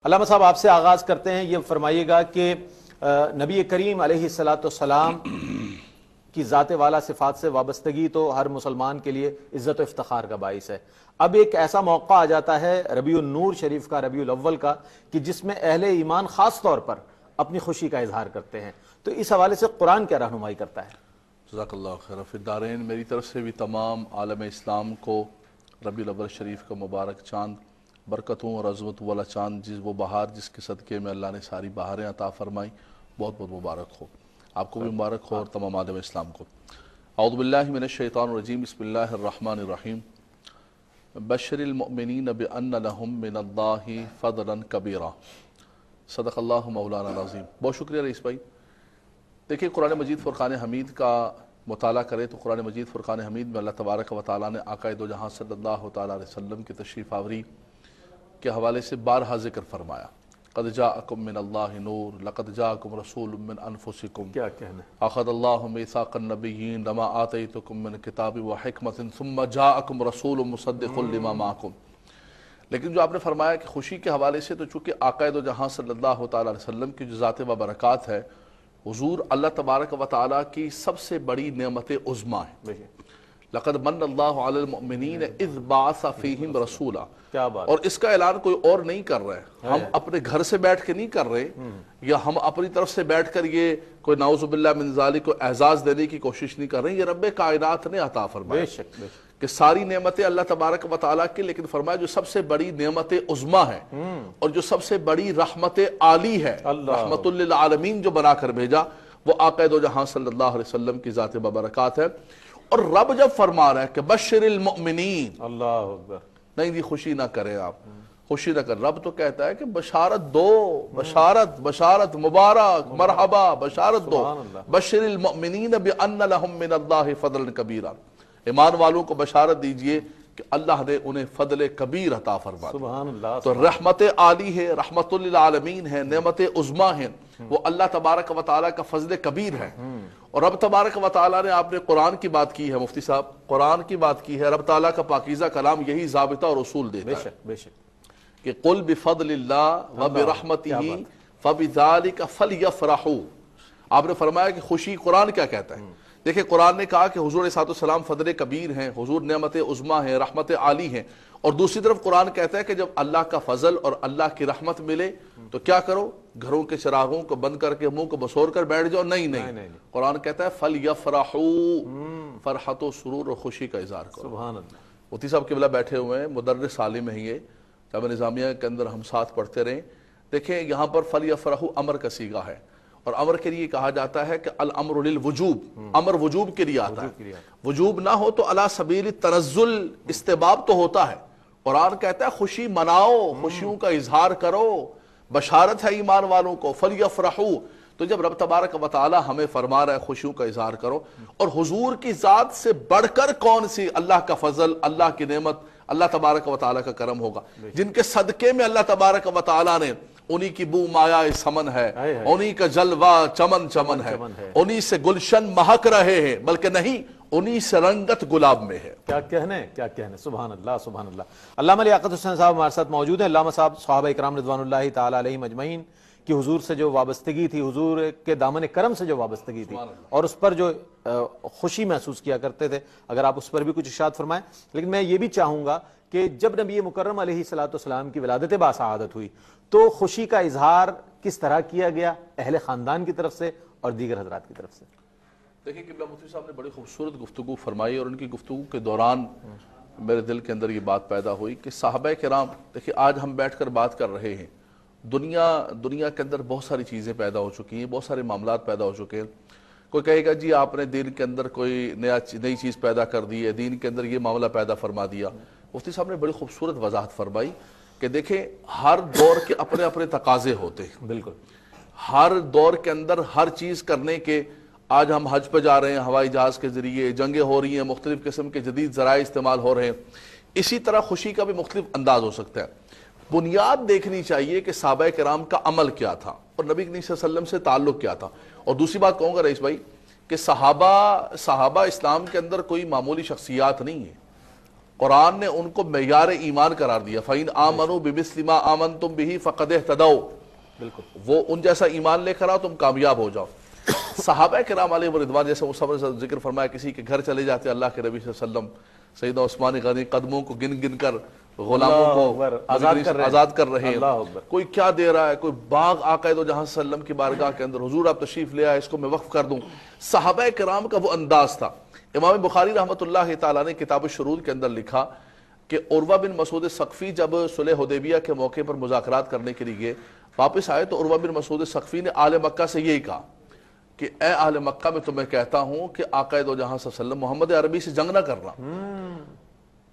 علامہ صاحب آپ سے آغاز کرتے ہیں، یہ فرمائیے گا کہ نبی کریم علیہ السلام کی ذات والا صفات سے وابستگی تو ہر مسلمان کے لیے عزت و افتخار کا باعث ہے۔ اب ایک ایسا موقع آ جاتا ہے ربیع النور شریف کا، ربیع الاول کا، کہ جس میں اہل ایمان خاص طور پر اپنی خوشی کا اظہار کرتے ہیں، تو اس حوالے سے قرآن کیا رہنمائی کرتا ہے؟ جزاک اللہ خیر فی الدارین۔ میری طرف سے بھی تمام عالم اسلام کو ربیع الاول شریف کا مبارک چاند، برکتوں اور عظمت والا چاند، وہ بہار جس کے صدقے میں اللہ نے ساری بہاریں عطا فرمائی، بہت بہت مبارک ہو۔ آپ کو بھی مبارک ہو اور تمام عالم اسلام کو۔ اعوذ باللہ من الشیطان الرجیم، بسم اللہ الرحمن الرحیم۔ بشر المؤمنین بان لہم من اللہ فضلا کبیرا۔ صدق اللہ مولانا العظیم۔ بہت شکریہ رئیس بھائی۔ دیکھیں، قرآن مجید فرقان حمید کا مطالعہ کرے تو قرآن مجید فرقان حمید میں اللہ تبارک و تعالیٰ نے آقائے دو جہاں صلی اللہ تعالیٰ علیہ وسلم کی تشریف آوری کے حوالے سے بارہا ذکر فرمایا۔ قد جاءکم من اللہ نور، لقد جاءکم رسول من انفسکم، کیا کہنا اخذ اللہ میثاق النبیین لما آتیتکم من کتاب و حکمت ثم جاءکم رسول مصدق لما معکم۔ لیکن جو آپ نے فرمایا کہ خوشی کے حوالے سے، تو چونکہ آقائے دو جہاں صلی اللہ تعالیٰ علیہ وسلم کی جو ذات و برکات ہے، حضور اللہ تبارک و تعالیٰ کی سب سے بڑی نعمت عظمیٰ ہے۔ لقد من اللہ علی المؤمنین اذ بعث فیہم رسولا۔ کیا بات، اور اس کا اعلان کوئی اور نہیں کر رہے، ہم اپنے گھر سے بیٹھ کے نہیں کر رہے، یا ہم اپنی طرف سے بیٹھ کر یہ کوئی نعوذ باللہ من ذالک کو اعزاز دینے کی کوشش نہیں کر رہے، یہ رب کائنات نے عطا فرمایا۔ بے شک کہ ساری نعمتیں اللہ تبارک و تعالیٰ کی، لیکن فرمایا جو سب سے بڑی نعمت عظمیٰ ہے اور جو سب سے بڑی رحمت عالی ہے، رحمت للعالمین جو بنا کر بھیجا، وہ آقا دو جہاں صلی اللہ علیہ وسلم کی ذات ببرکات ہے۔ اور رب جب فرما رہا ہے کہ بشر المؤمنین، اللہ اکبر، نہیں جی خوشی نہ کریں آپ، خوشی نہ کر، رب تو کہتا ہے کہ بشارت دو، بشارت بشارت مبارک مرحبا، بشارت دو، بشر المؤمنین بان لہم من اللہ فضلا کبیرا، ایمان والوں کو بشارت دیجئے کہ اللہ نے انہیں فضل کبیر عطا فرما دیا۔ سبحان اللہ۔ تو رحمت عالی ہے، رحمت للعالمین ہے، نعمت عظمیٰ ہے، وہ اللہ تبارک و تعالیٰ کا فضل کبیر ہے۔ اور رب تبارک و تعالیٰ نے، آپ نے قرآن کی بات کی ہے مفتی صاحب، قرآن کی بات کی ہے، رب تعالیٰ کا پاکیزہ کلام یہی ضابطہ اور اصول دیتا ہے بے شک کہ قل بفضل اللہ وبرحمتہ فبذالک فلیفرحوا۔ آپ نے فرمایا کہ خوشی، قرآن کیا کہتا ہے؟ دیکھیں، قرآن نے کہا کہ حضور علیہ السلام فضل کبیر ہیں، حضور نعمت عظمیٰ ہیں، رحمت عالی ہیں، اور دوسری طرف قرآن کہتا ہے کہ جب اللہ کا فضل اور اللہ کی رحمت ملے تو کیا کرو؟ گھروں کے چراغوں کو بند کر کے منہ کو بسور کر بیٹھ جاؤ؟ نہیں، قرآن کہتا ہے فَلْيَفْرَحُوا، فرحت و سرور اور خوشی کا اظہار کرو۔ سبحان اللہ۔ مفتی صاحب قبلہ بیٹھے ہوئے ہیں، مدرس عالم ہیں، یہ جامعہ نظامیہ کے اندر ہم ساتھ پڑھتے رہیں۔ دیکھیں یہاں پر فَلْيَفْرَحُوا امر کا صیغہ ہے، اور امر کے لیے کہا جاتا ہے کہ الامر للوجوب، امر وجوب کے لیے آتا ہے۔ وجوب نہ ہو تو علی سبیل التنزل، استحباب تو ہوتا ہے۔ قرآن کہتا ہے خوشی مناؤ، خوشیوں کا اظہار کرو، بشارت ہے ایمان والوں کو، فَلْيَفْرَحُوا۔ تو جب رب تبارک و تعالی ہمیں فرما رہا ہے خوشیوں کا اظہار کرو، اور حضور کی ذات سے بڑھ کر کون سی اللہ کا فضل، اللہ کی نعمت، اللہ تبارک و تعالی کا کرم ہوگا، جن کے صدقے میں اللہ تبارک و تعالی نے، انہی کی بو مایا سمن ہے، انہی کا جلوہ چمن چمن ہے، انہی سے گلشن مہک رہے ہیں، بلکہ نہیں، انہی سے رنگت گلاب میں ہے۔ کیا کہنے، کیا کہنے، سبحان اللہ سبحان اللہ۔ علامہ لیاقت حسین صاحب ہمارے ساتھ موجود ہیں۔ علامہ صاحب، صحابہ اکرام رضوان اللہ تعالیٰ علیہم اجمعین کی حضور سے جو وابستگی تھی، حضور کے دامن کرم سے جو وابستگی تھی، اور اس پر جو خوشی محسوس کیا کرتے تھے، اگر آپ اس پر بھی کچھ ارشاد فرمائیں۔ لیکن میں یہ بھی چاہوں گا کہ جب نبی مکرم علیہ السلام کی ولادت باسعادت ہوئی تو خوشی کا اظہار کس طرح کیا گیا اہل خاندان کی طرف سے اور دیگر حضرات کی طرف سے؟ دیکھیں قبلہ مفتی صاحب نے بڑی خوبصورت گفتگو فرمائی، اور ان کی گفتگو کے دوران میرے دل کے اندر یہ بات پیدا ہوئی کہ صحابہ کرام، دیکھیں آج ہم بیٹھ کر بات کر رہے ہیں، دنیا کے اندر بہت ساری چیزیں پیدا ہو چکی ہیں، بہت سارے معاملات پیدا ہو چکے ہیں۔ کوئی کہے گا جی آپ نے دین کے اندر کوئی نئی چیز پیدا کر دی ہے، دین کے اندر یہ معاملہ پیدا فرما دیا۔ مفتی صاحب نے بڑی خوبصورت وضاحت فرمائی کہ دیکھیں ہر دور کے اپنے اپنے تقاضے ہوتے ہیں۔ بالکل، ہر دور کے اندر ہر چیز کرنے کے، آج ہم حج پہ جا رہے ہیں ہوائی جہاز کے ذریعے، جنگیں ہو رہی ہیں، مختلف قسم کے جدید ذرائع استعمال ہو رہے ہیں، اسی طرح خوشی کا بھی مختلف انداز ہو سکتا ہے۔ بنیاد دیکھنی چاہیے کہ صحابہ کرام کا عمل کیا تھا اور نبی کریم صلی اللہ علیہ وسلم سے تعلق کیا تھا۔ اور دوسری بات کہوں گا رئیس بھائی کہ صحابہ اسلام کے اندر کوئی معمولی شخصیات نہیں ہیں، قرآن نے ان کو معیار ایمان قرار دیا. فَإِنْ آمَنُوا بِمِثْلِ مَا آمَنْتُمْ بِهِ فَقَدْ اهْتَدَوْا. بالکل وہ ان جیسا ایمان لے کر آؤ تم کامیاب ہو جاؤ. صحابہ کرام علیہ رضوان جیسے مصطفیٰ نے ذکر فرمایا کسی کے گھر چلے جاتے اللہ کے نبی صلی اللہ علیہ وسلم سیدنا عثمان غنی قدموں کو گن گن کر غلاموں کو آزاد کر رہے ہیں. کوئی کیا دے رہا ہے, کوئی باغ آقا دو جہاں صلی اللہ علیہ وسلم کی بارگاہ کے اندر, حضور آپ تشریف لے آئے اس کو میں وقف کر دوں. صحابہ کرام کا وہ انداز تھا. امام بخاری رحمۃ اللہ تعالیٰ نے کتاب الشروط کے اندر لکھا کہ عروہ بن مسعود ثقفی جب صلح حدیبیہ کے موقع پر مذاکرات کرنے کے لیے واپس آئے تو عروہ بن مسعود ثقفی نے اہل مکہ سے یہی کہا کہ اے اہل مکہ میں تمہیں کہتا ہوں کہ آقا دو جہاں صلی اللہ علیہ وسلم محمد عربی سے جنگ نہ کرنا.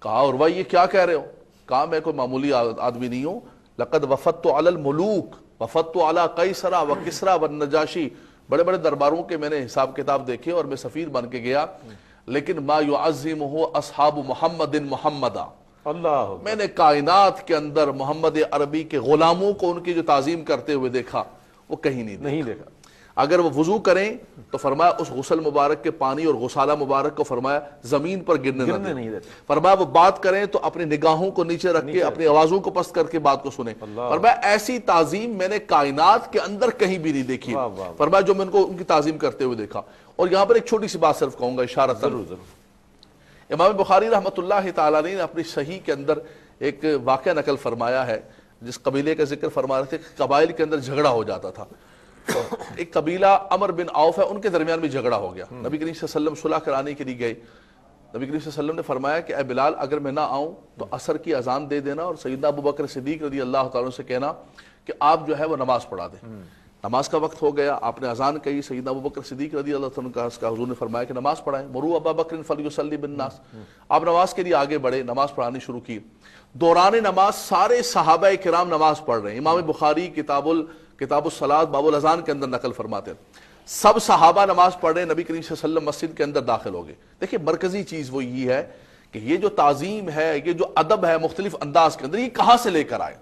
کہا عروہ یہ کیا کہہ رہے ہو؟ کہا میں کوئی معمولی آدمی نہیں ہوں. لقد وفدت علی الملوک وفدت علی قیصر و کسری و النجاشی, بڑے بڑے درباروں کے میں نے حساب کتاب دیکھے اور میں سفیر بن کے گیا, لیکن ما یعظمہ اصحاب محمد محمدا, اللہ میں نے کائنات کے اندر محمد عربی کے غلاموں کو ان کی جو تعظیم کرتے ہوئے دیکھا وہ کہیں نہیں دیکھا. اگر وہ وضو کریں تو فرمایا اس غسل مبارک کے پانی اور غسالہ مبارک کو فرمایا زمین پر گرنے نہ دیں. فرمایا وہ بات کریں تو اپنی نگاہوں کو نیچے رکھ کے اپنی آوازوں کو پست کر کے بات کو سنیں. فرمایا ایسی تعظیم میں نے کائنات کے اندر کہیں بھی نہیں دیکھی. فرمایا جو میں ان کو ان کی تعظیم کرتے ہوئے دیکھا. اور یہاں پر ایک چھوٹی سی بات صرف کہوں گا اشارت. امام بخاری رحمۃ اللہ تعالیٰ نے اپنی صحیح کے اندر ایک واقعہ نقل فرمایا ہے جس قبیلے کا ذکر فرما رہے تھے کہ قبائل کے اندر جھگڑا ہو جاتا تھا. ایک قبیلہ عمر بن عوف ہے, ان کے درمیان بھی جھگڑا ہو گیا. نبی کریم صلی اللہ علیہ وسلم صلح کرانے کے لیے گئے. نبی کریم صلی اللہ علیہ وسلم نے فرمایا کہ اے بلال اگر میں نہ آؤں تو عصر کی اذان دے دینا اور سیدنا ابو بکر صدیق رضی اللہ تعالیٰ سے کہنا کہ آپ جو ہے وہ نماز پڑھا دیں. نماز کا وقت ہو گیا, آپ نے اذان کہی, سیدنا ابو بکر صدیق رضی اللہ تعالیٰ کا حضور نے فرمایا کہ نماز پڑھائیں. مروا ابا بکر فلیصلی بالناس, آپ نماز کے لیے آگے بڑھے, نماز پڑھانی شروع کی. دوران نماز سارے صحابہ کرام نماز پڑھ رہے ہیں. امام بخاری کتاب الصلاۃ باب الاذان کے اندر نقل فرماتے ہیں سب صحابہ نماز پڑھ رہے ہیں. نبی کریم صلی اللہ علیہ وسلم مسجد کے اندر داخل ہو گئے. دیکھیں مرکزی چیز وہ یہ ہے کہ یہ جو تعظیم ہے, یہ جو ادب ہے مختلف انداز کے اندر, یہ کہاں سے لے کر آئے؟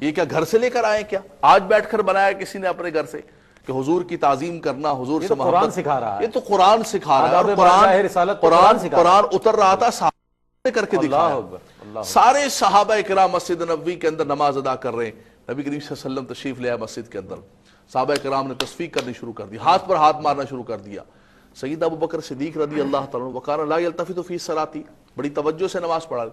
یہ کیا گھر سے لے کر آئے؟ کیا آج بیٹھ کر بنایا کسی نے اپنے گھر سے کہ حضور کی تعظیم کرنا, حضور سے محبت؟ قرآن سکھا رہا ہے. یہ تو قرآن سکھا رہا ہے. قرآن اتر رہا تھا, صحابہ نے کر کے دکھایا. سارے صحابہ کرام مسجد نبوی کے اندر نماز ادا کر رہے ہیں. نبی کریم صلی اللہ علیہ وسلم تشریف لے آئے مسجد کے اندر. صحابہ کرام نے تصفیق کرنی شروع کر دی, ہاتھ پر ہاتھ مارنا شروع کر دیا. سیدنا ابو بکر صدیق رضی اللہ تعالیٰ وقال لا یلتفت فی صلاتی, بڑی توجہ سے نماز پڑھا.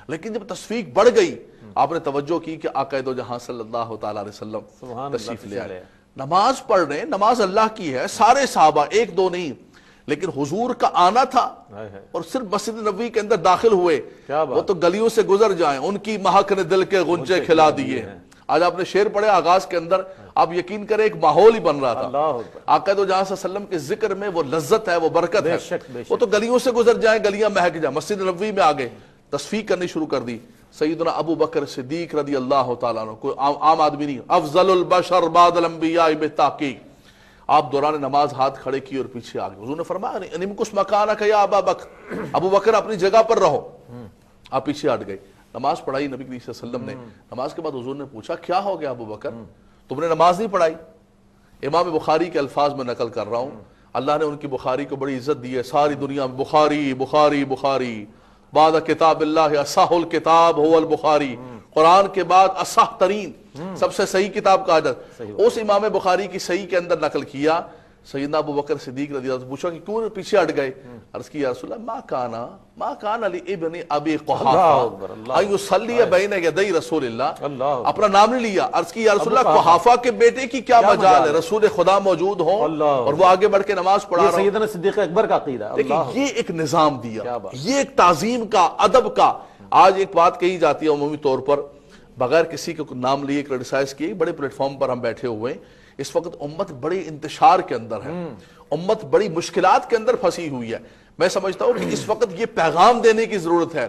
لیکن جب تصفیق بڑھ گئی آپ نے توجہ کی کہ آقا دو جہاں صلی اللہ تعالیٰ علیہ وسلم تشریف لے آئے. نماز پڑھ رہے ہیں, نماز اللہ کی ہے, سارے صحابہ ایک دو نہیں, لیکن حضور کا آنا تھا اور صرف مسجد نبوی کے اندر داخل ہوئے. وہ تو گلیوں سے گزر جائیں, ان کی مہک نے دل کے غنچے کھلا دیے. آج آپ نے شعر پڑھے آغاز کے اندر, آپ یقین کریں ایک ماحول ہی بن رہا تھا. آقا دو جہاں صلی اللہ علیہ وسلم کے ذکر میں وہ لذت ہے, وہ برکت ہے. وہ تو گلیوں سے گزر جائیں, گلیاں مہک جائیں. مسجد نبوی میں آگے تصفیق کرنی شروع کر دی. سیدنا ابو بکر صدیق رضی اللہ تعالیٰ عنہ, کوئی عام آدمی نہیں, افضل البشر بعد الانبیاء بالتحقیق. آپ دوران نماز ہاتھ کھڑے کیے اور پیچھے آگے. حضور نے فرمایا نمکث مکانک یا ابا بکر, ابو بکر اپنی جگہ پر رہو. آپ پیچھے ہٹ گئے. نماز پڑھائی نبی صلی اللہ علیہ وسلم نے. نماز کے بعد حضور نے پوچھا کیا ہو گیا ابو بکر, تم نے نماز نہیں پڑھائی؟ امام بخاری کے الفاظ میں نقل کر رہا ہوں. اللہ نے ان کی بخاری کو بڑی عزت دی ہے. ساری دنیا میں بخاری بخاری بخاری, بعد کتاب اللہ اصح الکتاب هو البخاری, قرآن کے بعد اصح ترین سب سے صحیح کتاب کہا جاتا. اس امام بخاری کی صحیح کے اندر نقل کیا. سیدنا ابو بکر صدیق رضی اللہ عنہ پوچھا کہ کیوں پیچھے ہٹ گئے؟ عرض کی یا رسول اللہ ما کان علی ابن ابی قحافہ ان یصلی بین یدی رسول اللہ. اپنا نام نہیں لیا. عرض کی یا رسول اللہ قحافہ کے بیٹے کی کیا مجال ہے, رسول خدا موجود ہوں اور وہ آگے بڑھ کے نماز پڑھا رہا. سیدنا صدیق اکبر کا عقیدہ. یہ ایک نظام دیا, یہ ایک تعظیم کا, ادب کا. آج ایک بات کہی جاتی ہے عمومی طور پر بغیر کسی کو نام لیے کرٹیسائز کیے, بڑے پلیٹ فارم پر ہم بیٹھے ہوئے ہیں. اس وقت امت بڑی انتشار کے اندر ہے, امت بڑی مشکلات کے اندر پھنسی ہوئی ہے. میں سمجھتا ہوں کہ اس وقت یہ پیغام دینے کی ضرورت ہے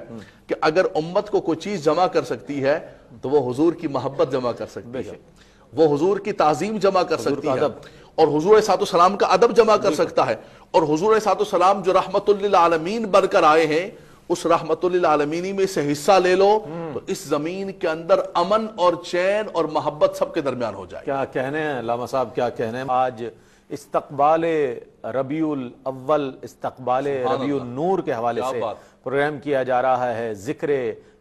کہ اگر امت کو کوئی چیز جمع کر سکتی ہے تو وہ حضور کی محبت جمع کر سکتی ہے, وہ حضور کی تعظیم جمع کر سکتی ہے, اور حضور علیہ السلام کا ادب جمع کر سکتا ہے. اور حضور علیہ السلام جو رحمت للعالمین بن کر آئے ہیں, اس رحمت للعالمینی میں سے حصہ لے لو تو اس زمین کے اندر امن اور چین اور محبت سب کے درمیان ہو جائے. کیا کہنے ہیں علامہ صاحب, کیا کہنے ہیں. آج استقبال ربیع الاول، استقبال ربیع النور کے حوالے سے پروگرام کیا جا رہا ہے، ذکر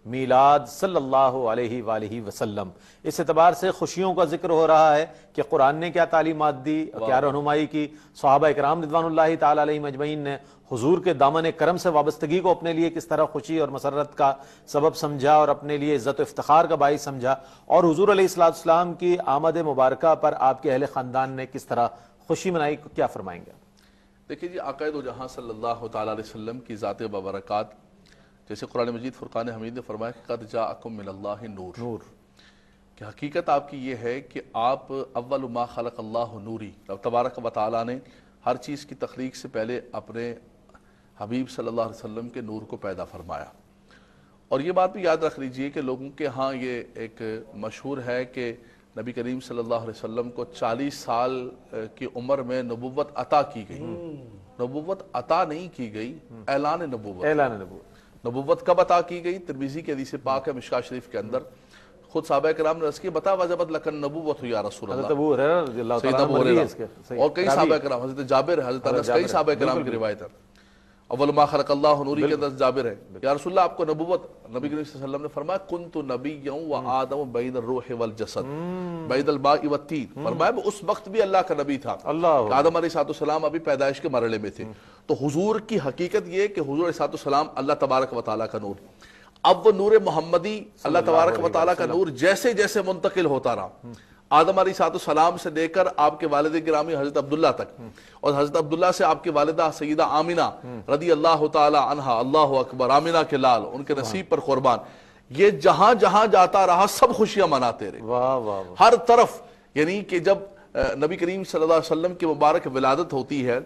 میلاد صلی اللہ علیہ وآلہ وسلم۔ اس اعتبار سے خوشیوں کا ذکر ہو رہا ہے کہ قرآن نے کیا تعلیمات دی، کیا رہنمائی کی، صحابہ اکرام رضوان اللہ تعالی علیہم اجمعین نے حضور کے دامن کرم سے وابستگی کو اپنے لیے کس طرح خوشی اور مسرت کا سبب سمجھا اور اپنے لیے عزت و افتخار کا باعث سمجھا، اور حضور علیہ السلام کی آمد مبارکہ پر آپ کے اہل خاندان نے کس طرح خوشی منائی، کیا فرمائیں گے؟ دیکھیے جی، آقا دو جہاں صلی اللہ تعالی علیہ وسلم کی ذات ببرکات، جیسے قرآن مجید فرقان حمید نے فرمایا کہ قد جاءکم من اللہ نور، کہ حقیقت آپ کی یہ ہے کہ آپ اول ما خلق اللہ نوری، رب تبارک و تعالیٰ نے ہر چیز کی تخلیق سے پہلے اپنے حبیب صلی اللہ علیہ وسلم کے نور کو پیدا فرمایا۔ اور یہ بات بھی یاد رکھ لیجئے کہ لوگوں کے ہاں یہ ایک مشہور ہے کہ نبی کریم صلی اللہ علیہ وسلم کو 40 سال کی عمر میں نبوت عطا کی گئی۔ نبوت عطا نہیں کی گئی، اعلان نبوت۔ اعلان نبوت۔ نبوت کب عطا کی گئی؟ ترمذی کے حدیث پاک ہے مشکاۃ شریف کے اندر، خود صحابہ کرام نے عرض کیا بتا وجبت لکن نبوت یا رسول اللہ، حضرت ابو ہریرہ رضی اللہ سید تعالیٰ ابو عنہ ہریرہ اس کے اور کئی صحابہ کرام، حضرت جابر، حضرت انس، کئی صحابہ کرام کی روایت ہے۔ اول ما خلق اللہ نوری کے اندر جابر ہے، یا رسول اللہ آپ کو نبوت، نبی کریم صلی اللہ علیہ وسلم نے فرمایا کنت نبیا وآدم بین الروح والجسد بین الماء والطین، فرمایا وہ اس وقت بھی اللہ کا نبی تھا، آدم علیہ السلام ابھی پیدائش کے مرحلے میں تھے۔ تو حضور کی حقیقت یہ کہ حضور علیہ السلام اللہ تبارک و تعالیٰ کا نور، اب وہ نور محمدی اللہ تبارک و تعالیٰ کا نور جیسے جیسے منتقل ہوتا رہا، آدم علیہ السلام سے لے کر آپ کے والد گرامی حضرت عبداللہ تک، اور حضرت عبداللہ سے آپ کی والدہ سیدہ آمینہ رضی اللہ تعالی عنہا، اللہ اکبر، آمینہ کے لال، ان کے نصیب پر قربان، یہ جہاں جہاں جاتا رہا سب خوشیاں مناتے رہے، واہ واہ، ہر طرف۔ یعنی کہ جب نبی کریم صلی اللہ علیہ وسلم کی مبارک ولادت ہوتی ہے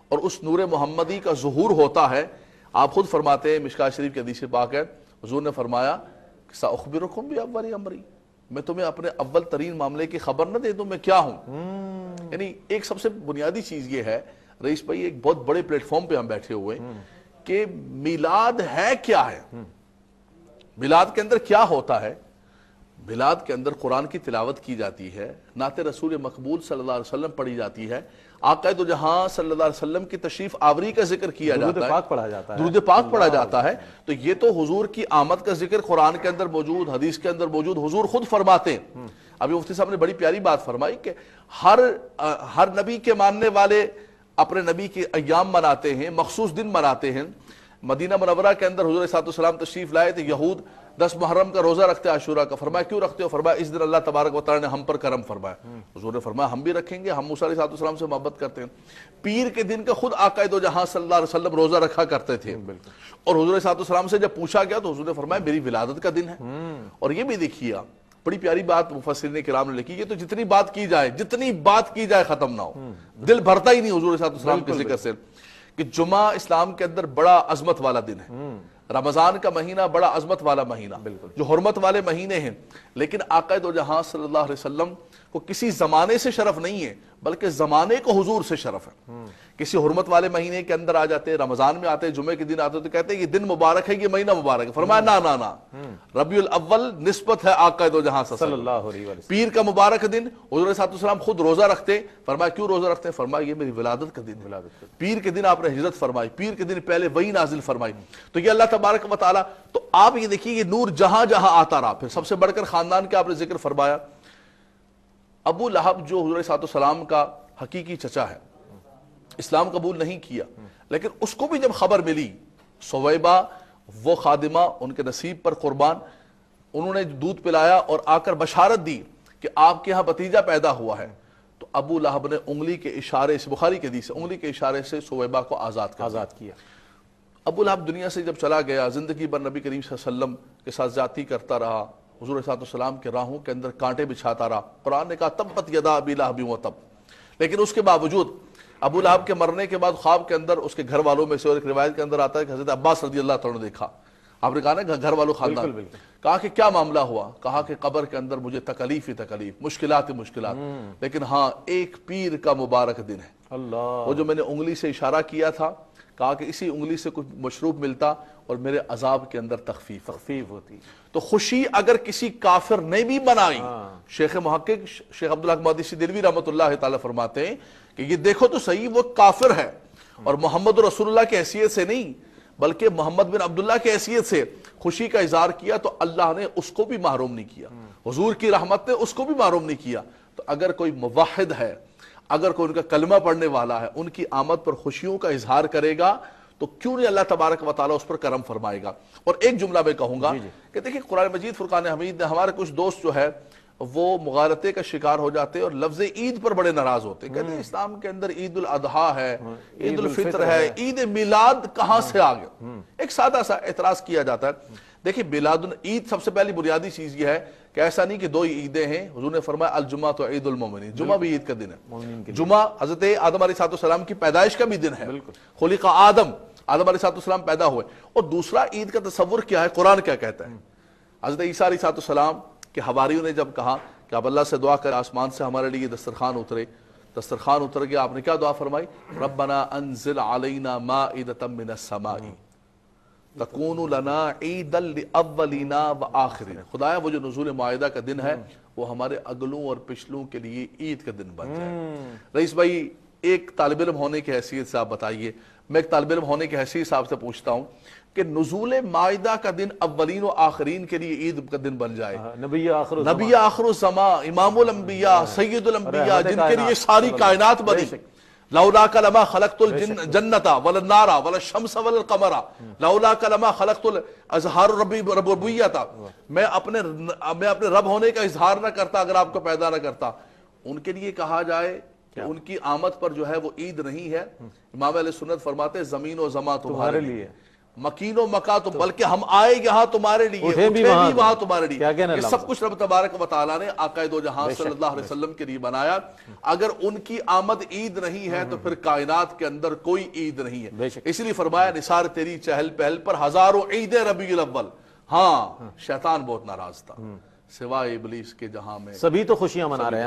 اور اس نور محمدی کا ظہور ہوتا ہے، آپ خود فرماتے ہیں، مشکاۃ شریف کے حدیث پاک ہے، حضور نے فرمایا سأخبرکم بأول امری، میں تمہیں اپنے اول ترین معاملے کی خبر نہ دے دوں میں کیا ہوں۔ یعنی ایک سب سے بنیادی چیز یہ ہے رئیس بھائی، ایک بہت بڑے پلیٹ فارم پہ ہم بیٹھے ہوئے کہ میلاد ہے کیا ہے، میلاد کے اندر کیا ہوتا ہے۔ میلاد کے اندر قرآن کی تلاوت کی جاتی ہے، نعت رسول مقبول صلی اللہ علیہ وسلم پڑھی جاتی ہے، آقا دو جہاں صلی اللہ علیہ وسلم کی تشریف آوری کا ذکر کیا جاتا ہے، درود پاک پڑھا جاتا ہے، درود پاک پڑھا جاتا ہے۔ تو یہ تو حضور کی آمد کا ذکر قرآن کے اندر موجود، حدیث کے اندر موجود، حضور خود فرماتے ہیں۔ ابھی مفتی صاحب نے بڑی پیاری بات فرمائی کہ ہر نبی کے ماننے والے اپنے نبی کے ایام مناتے ہیں، مخصوص دن مناتے ہیں۔ مدینہ منورہ کے اندر حضور صلی اللہ علیہ وسلم تشریف لائے تھے، یہود 10 محرم کا روزہ رکھتے عاشورہ کا، فرمایا کیوں رکھتے ہو؟ فرمایا اس دن اللہ تبارک و تعالیٰ نے ہم پر کرم فرمایا۔ حضور نے فرمایا ہم بھی رکھیں گے، ہم موسیٰ علیہ السلام سے محبت کرتے ہیں۔ پیر کے دن کا خود آقا دو جہاں صلی اللہ علیہ وسلم روزہ رکھا کرتے تھے، اور حضور صلی اللہ علیہ وسلم سے جب پوچھا گیا تو حضور نے فرمایا میری ولادت کا دن ہے۔ اور یہ بھی دیکھیے بڑی پیاری بات مفسرین کرام نے لکھی، یہ تو جتنی بات کی جائے ختم نہ ہو، دل بھرتا ہی نہیں حضور صلی اللہ علیہ وسلم کے ذکر سے، کہ جمعہ اسلام کے اندر بڑا عظمت والا دن ہے، رمضان کا مہینہ بڑا عظمت والا مہینہ، جو حرمت والے مہینے ہیں، لیکن آقا دو جہاں صلی اللہ علیہ وسلم کو کسی زمانے سے شرف نہیں ہے بلکہ زمانے کو حضور سے شرف ہے۔ کسی حرمت والے مہینے کے اندر آ جاتے، رمضان میں آتے، جمعے کے دن آتے تو کہتے ہیں یہ دن مبارک ہے، یہ مہینہ مبارک ہے۔ فرمایا نا نا نا، ربیع الاول نسبت ہے آقا دو جہاں صلی اللہ علیہ وسلم۔ پیر کا مبارک دن، حضور صلی اللہ علیہ وسلم خود روزہ رکھتے، فرمایا کیوں روزہ رکھتے ہیں؟ فرمایا یہ میری ولادت کا دن ہے۔ پیر کے دن آپ نے ہجرت فرمائی، پیر کے دن پہلے وحی نازل فرمائی۔ تو یہ اللہ تبارک و تعالیٰ، تو آپ یہ دیکھیے یہ نور جہاں جہاں آتا رہا۔ پھر سب سے بڑھ کر خاندان کا آپ نے ذکر فرمایا، ابو لہب جو حضور صلی اللہ علیہ وسلم کا حقیقی چچا ہے، اسلام قبول نہیں کیا، لیکن اس کو بھی جب خبر ملی، سویبہ وہ خادمہ ان کے نصیب پر قربان، انہوں نے دودھ پلایا اور آ کر بشارت دی کہ آپ کے ہاں بھتیجا پیدا ہوا ہے، تو ابو لہب نے انگلی کے اشارے سے، بخاری کے حدیث سے، انگلی کے اشارے سے سویبہ کو آزاد کیا۔ ابو لہب دنیا سے جب چلا گیا، زندگی بھر نبی کریم صلی اللہ علیہ وسلم کے ساتھ زیادتی کرتا رہا، حضور صلی اللہ علیہ وسلم کے راہوں کے اندر کانٹے بچھاتا رہا۔ قرآن نے کہا تبت یدا ابی لہب وتب، لیکن اس کے باوجود ابو لہب کے مرنے کے بعد خواب کے اندر اس کے گھر والوں میں سے، اور ایک روایت کے اندر آتا ہے کہ حضرت عباس رضی اللہ تعالیٰ نے دیکھا، آپ نے کہا نا گھر والوں خاندان، کہا کہ کیا معاملہ ہوا؟ کہا کہ قبر کے اندر مجھے تکلیف ہی تکلیف، مشکلات ہی مشکلات، لیکن ہاں ایک پیر کا مبارک دن ہے، وہ جو میں نے انگلی سے اشارہ کیا تھا، کہا کہ اسی انگلی سے کچھ مشروب ملتا اور میرے عذاب کے اندر تخفیف ہوتی. تو خوشی اگر کسی کافر نے بھی بنائی، شیخ محقق شیخ عبدالحق مقدسی دہلوی رحمۃ اللہ تعالی فرماتے ہیں کہ یہ دیکھو تو صحیح، وہ کافر ہے اور محمد رسول اللہ کی حیثیت سے نہیں بلکہ محمد بن عبداللہ کی حیثیت سے خوشی کا اظہار کیا، تو اللہ نے اس کو بھی محروم نہیں کیا، حضور کی رحمت نے اس کو بھی محروم نہیں کیا. تو اگر کوئی موحد ہے، اگر کوئی ان کا کلمہ پڑھنے والا ہے، ان کی آمد پر خوشیوں کا اظہار کرے گا تو کیوں نہیں اللہ تبارک و تعالیٰ اس پر کرم فرمائے گا. اور ایک جملہ میں کہوں گا کہ دیکھیں قرآن مجید فرقان حمید نے، ہمارے کچھ دوست جو ہے وہ مغالطے کا شکار ہو جاتے ہیں اور لفظ عید پر بڑے ناراض ہوتے ہیں، کہتے ہیں اسلام کے اندر عید الاضحیٰ ہے، عید الفطر ہے، عید میلاد کہاں سے آ گیا؟ ایک سادہ سا اعتراض کیا جاتا ہے. دیکھیں میلاد عید سب سے پہلی بنیادی چیز یہ ہے کہ ایسا نہیں کہ دو عیدیں ہیں. حضور نے فرمایا الجمعہ تو عید المومنین، جمعہ بھی عید کا دن ہے. جمعہ حضرت آدم علیہ السلام کی پیدائش کا بھی دن ہے، خلق آدم علیہ السلام پیدا ہوئے. اور دوسرا عید کا تصور کیا ہے، قرآن کیا کہتا ہے؟ حضرت عیسیٰ علیہ السلام کے حواریوں نے جب کہا کہ آپ اللہ سے دعا کر آسمان سے ہمارے لیے دسترخوان اترے، دسترخوان اتر گیا، آپ نے کیا دعا فرمائی؟ ربنا انزل علینا مائدۃ من السماء تکون لنا عیدا لاولینا وآخرین. خدایا وہ جو نزول مائدہ کا دن ہے وہ ہمارے اگلوں اور پچھلوں کے لیے عید کا دن بن جائے. رئیس بھائی ایک طالب علم ہونے کی حیثیت سے آپ بتائیے، میں ایک طالب علم ہونے کی حیثیت سے آپ سے پوچھتا ہوں کہ نزول مائدہ کا دن اولین و آخرین کے لیے عید کا دن بن جائے، نبی آخر الزمان، امام الانبیاء، سید الانبیاء، جن کے لیے ساری کائنات بنی. لولاک لما خلقت الجنت ولا النار ولا الشمس ولا القمر لولاک لما خلقت اظہار ربوبیت. میں اپنے رب ہونے کا اظہار نہ کرتا اگر آپ کو پیدا نہ کرتا. ان کے لیے کہا جائے کہ ان کی آمد پر جو ہے وہ عید نہیں ہے. امام علیہ سنت فرماتے ہیں زمین و زمان تمہارے لیے، مکین و مکا تو بلکہ ہم آئے یہاں تمہارے لیے، اٹھے بھی وہاں تمہارے لیے. یہ سب کچھ رب تبارک و تعالیٰ نے آقا دو جہاں صلی اللہ علیہ وسلم کے لیے بنایا. اگر ان کی آمد عید نہیں ہے تو پھر کائنات کے اندر کوئی عید نہیں ہے. اس لیے فرمایا نثار تیری چہل پہل پر ہزاروں عید ربیع الاول. ہاں شیطان بہت ناراض تھا، سوائے ابلیس کے جہاں میں سبھی تو خوشیاں منا رہے ہیں.